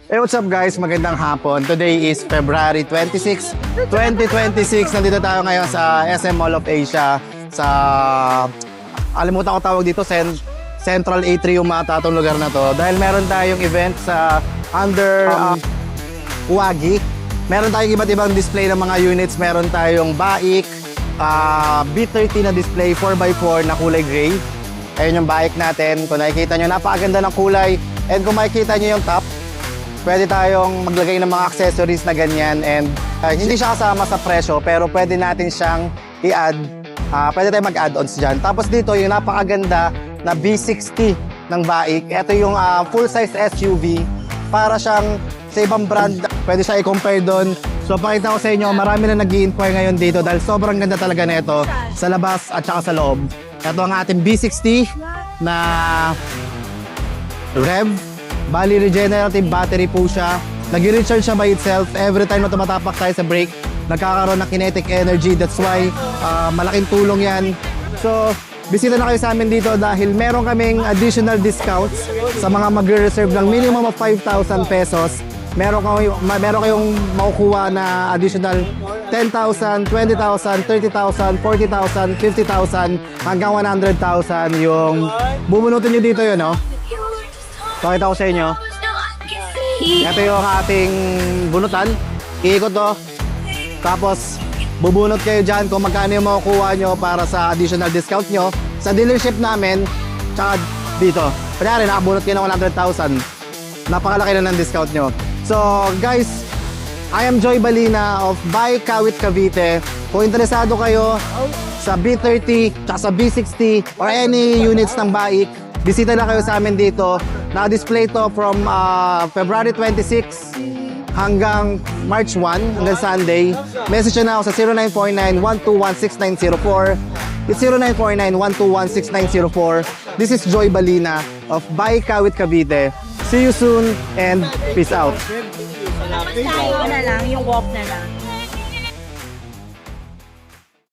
Hey, what's up guys? Magandang hapon. Today is February 26, 2026. Nandito tayo ngayon sa SM Mall of Asia sa, alimutan ko tawag dito, Central Atrium ata itong lugar na to. Dahil meron tayong event sa under Huagi. Meron tayong iba't ibang display ng mga units. Meron tayong BAIC, B30 na display 4x4 na kulay gray. Ayun yung BAIC natin. Kung nakikita nyo, napakaganda ng kulay. And kung makikita nyo yung top, pwede tayong maglagay ng mga accessories na ganyan. And hindi siya kasama sa presyo, pero pwede natin siyang i-add. Pwede tayong mag-add-ons dyan. Tapos dito, yung napakaganda na B60 ng BAIC. Ito yung full-size SUV. Para siyang sa ibang brand, pwede siya i-compare doon. So pakita ko sa inyo, marami na nag-i-inquire ngayon dito dahil sobrang ganda talaga nito sa labas at saka sa loob. Ito ang ating B60 na rev. Bali, regenerative battery po siya. Nag-recharge siya by itself. Every time na tumatapak tayo sa brake, nagkakaroon ng kinetic energy. That's why malaking tulong yan. So, bisita na kayo sa amin dito dahil meron kaming additional discounts sa mga magre-reserve ng minimum of 5,000 pesos. Meron kayong makukuha na additional 10,000, 20,000, 30,000, 40,000, 50,000 hanggang 100,000 yung bubunutin nyo dito yun, no? Pakita ko sa inyo. Ito yung ating bunutan. Iikot to. Tapos, bubunot kayo dyan kung magkano yung makukuha nyo para sa additional discount nyo. Sa dealership namin, tsaka dito. Kunyari, nakabunot kayo ng 100,000. Napakalaki na ng discount nyo. So, guys, I am Joy Balina of Buy Kawit Cavite. Kung interesado kayo sa B30, tsaka sa B60, or any units ng BAIC, bisita na kayo sa amin dito. Naka-display to from February 26 hanggang March 1, hanggang Sunday. Message na ako sa 0949-121-6904. It's 0949-121-6904. This is Joy Balina of Buy Kawit Cavite. See you soon and peace out. Tayo na lang, yung walk na lang.